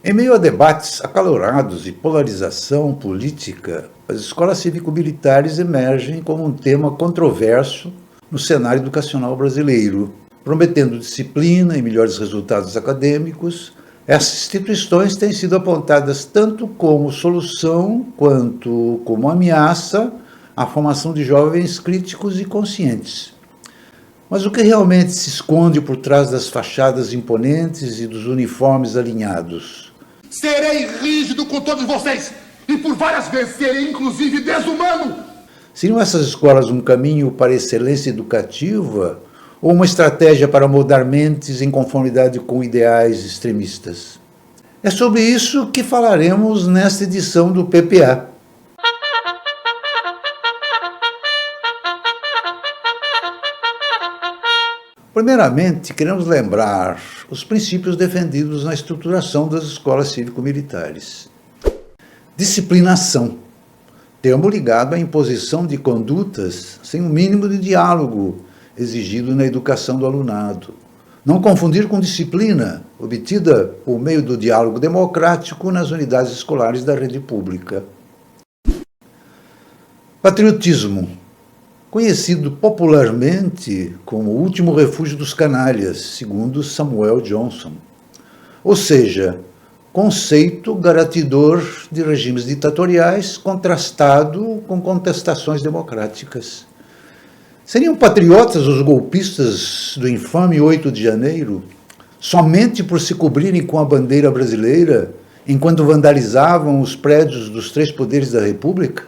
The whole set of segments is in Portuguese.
Em meio a debates acalorados e polarização política, as escolas cívico-militares emergem como um tema controverso no cenário educacional brasileiro. Prometendo disciplina e melhores resultados acadêmicos, essas instituições têm sido apontadas tanto como solução quanto como ameaça à formação de jovens críticos e conscientes. Mas o que realmente se esconde por trás das fachadas imponentes e dos uniformes alinhados? Serei rígido com todos vocês e por várias vezes serei inclusive desumano. Seriam essas escolas um caminho para a excelência educativa ou uma estratégia para moldar mentes em conformidade com ideais extremistas? É sobre isso que falaremos nesta edição do PPA. Primeiramente, queremos lembrar os princípios defendidos na estruturação das escolas cívico-militares. Disciplinação, termo ligado à imposição de condutas sem o mínimo de diálogo exigido na educação do alunado. Não confundir com disciplina, obtida por meio do diálogo democrático nas unidades escolares da rede pública. Patriotismo, conhecido popularmente como o último refúgio dos canalhas, segundo Samuel Johnson. Ou seja, conceito garantidor de regimes ditatoriais contrastado com contestações democráticas. Seriam patriotas os golpistas do infame 8 de janeiro, somente por se cobrirem com a bandeira brasileira, enquanto vandalizavam os prédios dos 3 poderes da República?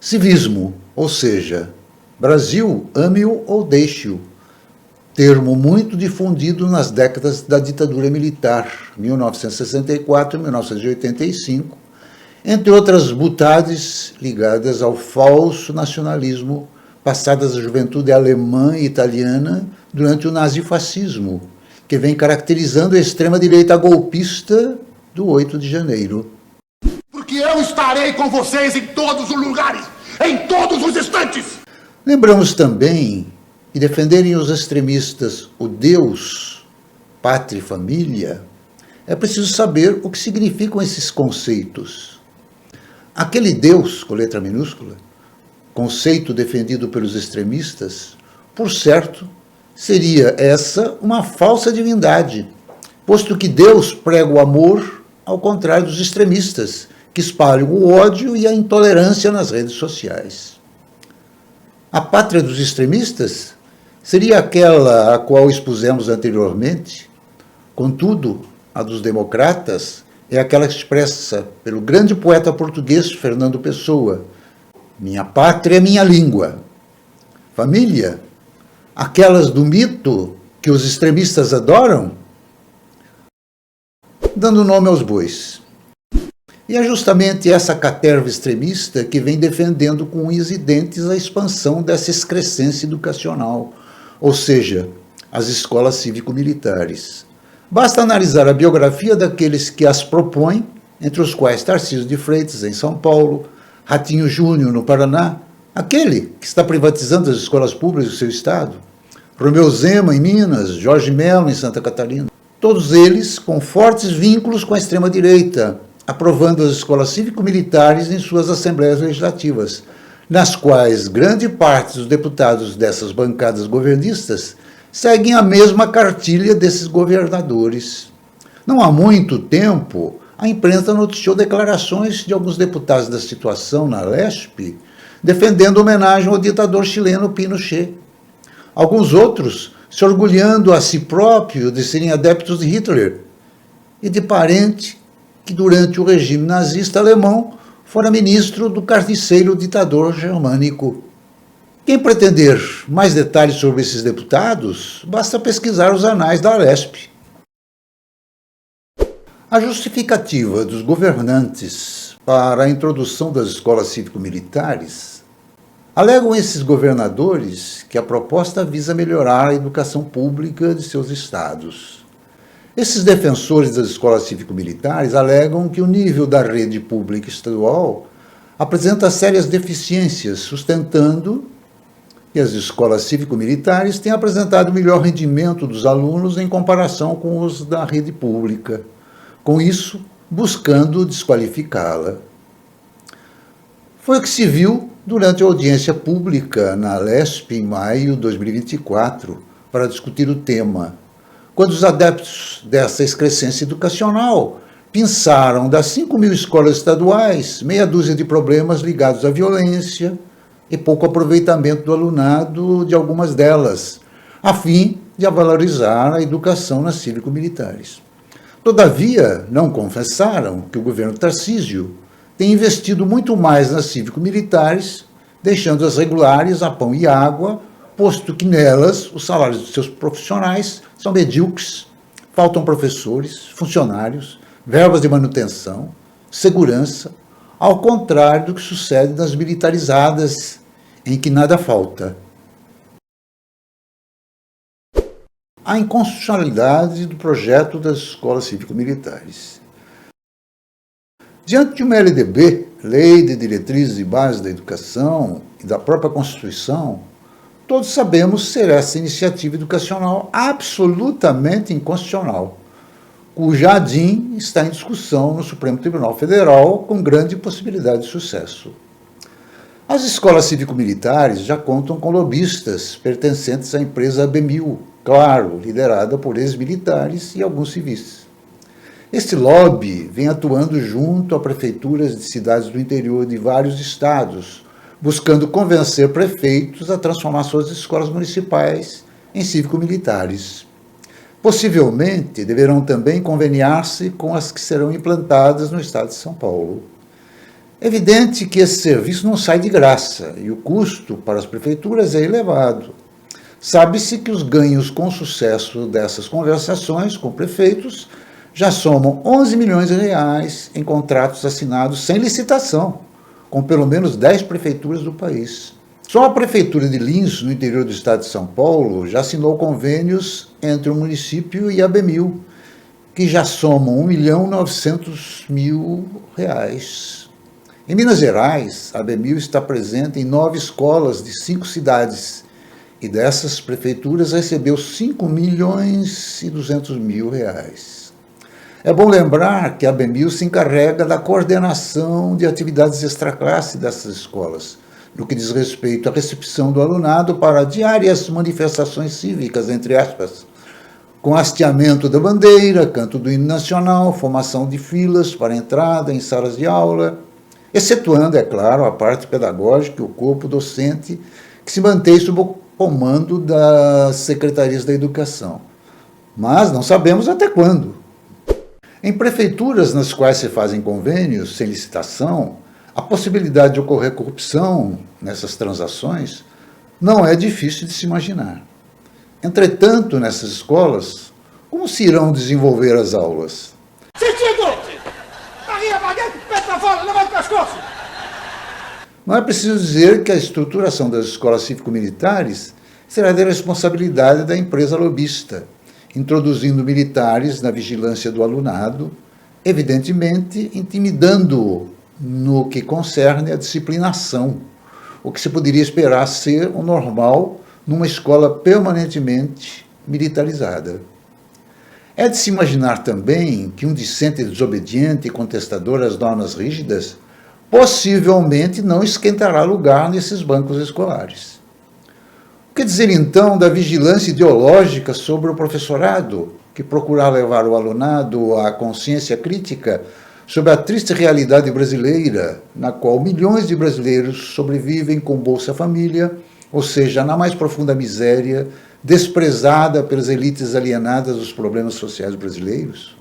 Civismo, ou seja, Brasil, ame-o ou deixe-o, termo muito difundido nas décadas da ditadura militar, 1964 e 1985, entre outras butades ligadas ao falso nacionalismo passadas à juventude alemã e italiana durante o nazifascismo, que vem caracterizando a extrema-direita golpista do 8 de janeiro. Porque eu estarei com vocês em todos os lugares, em todos os instantes. Lembramos também que defenderem os extremistas o Deus, pátria e família, é preciso saber o que significam esses conceitos. Aquele Deus, com letra minúscula, conceito defendido pelos extremistas, por certo, seria essa uma falsa divindade, posto que Deus prega o amor ao contrário dos extremistas, que espalham o ódio e a intolerância nas redes sociais. A pátria dos extremistas seria aquela a qual expusemos anteriormente, contudo, a dos democratas é aquela expressa pelo grande poeta português Fernando Pessoa: minha pátria é minha língua. Família, aquelas do mito que os extremistas adoram, dando nome aos bois. E é justamente essa caterva extremista que vem defendendo com unhas e dentes a expansão dessa excrescência educacional, ou seja, as escolas cívico-militares. Basta analisar a biografia daqueles que as propõem, entre os quais Tarcísio de Freitas, em São Paulo, Ratinho Júnior, no Paraná, aquele que está privatizando as escolas públicas do seu estado, Romeu Zema, em Minas, Jorge Mello, em Santa Catarina. Todos eles com fortes vínculos com a extrema-direita, aprovando as escolas cívico-militares em suas assembleias legislativas, nas quais grande parte dos deputados dessas bancadas governistas seguem a mesma cartilha desses governadores. Não há muito tempo, a imprensa noticiou declarações de alguns deputados da situação na Lespe, defendendo homenagem ao ditador chileno Pinochet. Alguns outros se orgulhando a si próprio de serem adeptos de Hitler e de parente que durante o regime nazista alemão fora ministro do carniceiro ditador germânico. Quem pretender mais detalhes sobre esses deputados, basta pesquisar os anais da Lespe. A justificativa dos governantes para a introdução das escolas cívico-militares alegam esses governadores que a proposta visa melhorar a educação pública de seus estados. Esses defensores das escolas cívico-militares alegam que o nível da rede pública estadual apresenta sérias deficiências, sustentando que as escolas cívico-militares têm apresentado melhor rendimento dos alunos em comparação com os da rede pública. com isso buscando desqualificá-la. Foi o que se viu durante a audiência pública na LESP em maio de 2024 para discutir o tema, quando os adeptos dessa excrescência educacional pensaram das 5.000 escolas estaduais, meia dúzia de problemas ligados à violência e pouco aproveitamento do alunado de algumas delas, a fim de valorizar a educação nas cívico-militares. Todavia, não confessaram que o governo Tarcísio tem investido muito mais nas cívico-militares, deixando-as regulares a pão e água, posto que nelas os salários dos seus profissionais são medíocres, faltam professores, funcionários, verbas de manutenção, segurança, ao contrário do que sucede nas militarizadas, em que nada falta. A inconstitucionalidade do projeto das escolas cívico-militares. Diante de uma LDB, Lei de Diretrizes e Bases da Educação, e da própria Constituição, todos sabemos ser essa iniciativa educacional absolutamente inconstitucional, cuja ADIM está em discussão no Supremo Tribunal Federal com grande possibilidade de sucesso. As escolas cívico-militares já contam com lobistas pertencentes à empresa ABMIL, claro, liderada por ex-militares e alguns civis. Este lobby vem atuando junto a prefeituras de cidades do interior de vários estados, buscando convencer prefeitos a transformar suas escolas municipais em cívico-militares. Possivelmente, deverão também conveniar-se com as que serão implantadas no estado de São Paulo. É evidente que esse serviço não sai de graça e o custo para as prefeituras é elevado. Sabe-se que os ganhos com o sucesso dessas conversações com prefeitos já somam 11 milhões de reais em contratos assinados sem licitação, com pelo menos 10 prefeituras do país. Só a prefeitura de Lins, no interior do estado de São Paulo, já assinou convênios entre o município e a ABMIL, que já somam 1.900.000 reais. Em Minas Gerais, a ABMIL está presente em 9 escolas de 5 cidades, e dessas prefeituras recebeu 5.200.000 reais. É bom lembrar que a ABMIL se encarrega da coordenação de atividades extraclasse dessas escolas, no que diz respeito à recepção do alunado para diárias manifestações cívicas, entre aspas, com hasteamento da bandeira, canto do hino nacional, formação de filas para entrada em salas de aula, excetuando, é claro, a parte pedagógica e o corpo docente, que se mantém sob o comando das secretarias da educação. Mas não sabemos até quando. Em prefeituras nas quais se fazem convênios sem licitação, a possibilidade de ocorrer corrupção nessas transações não é difícil de se imaginar. Entretanto, nessas escolas, como se irão desenvolver as aulas? Não é preciso dizer que a estruturação das escolas cívico-militares será de responsabilidade da empresa lobista, introduzindo militares na vigilância do alunado, evidentemente intimidando-o no que concerne à disciplinação, o que se poderia esperar ser o normal numa escola permanentemente militarizada. É de se imaginar também que um discente desobediente e contestador às normas rígidas possivelmente não esquentará lugar nesses bancos escolares. O que dizer então da vigilância ideológica sobre o professorado, que procurar levar o alunado à consciência crítica sobre a triste realidade brasileira, na qual milhões de brasileiros sobrevivem com Bolsa Família, ou seja, na mais profunda miséria, desprezada pelas elites alienadas dos problemas sociais brasileiros?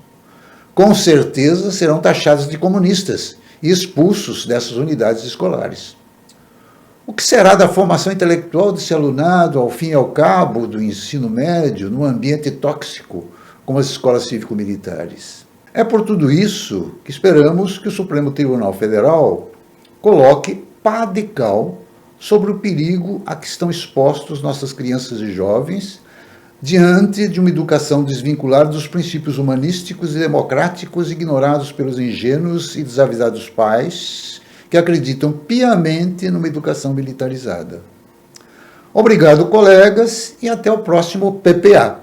Com certeza serão taxados de comunistas e expulsos dessas unidades escolares. O que será da formação intelectual desse alunado, ao fim e ao cabo do ensino médio, num ambiente tóxico, como as escolas cívico-militares? É por tudo isso que esperamos que o Supremo Tribunal Federal coloque pá de cal sobre o perigo a que estão expostos nossas crianças e jovens diante de uma educação desvinculada dos princípios humanísticos e democráticos ignorados pelos ingênuos e desavisados pais que acreditam piamente numa educação militarizada. Obrigado, colegas, e até o próximo PPA.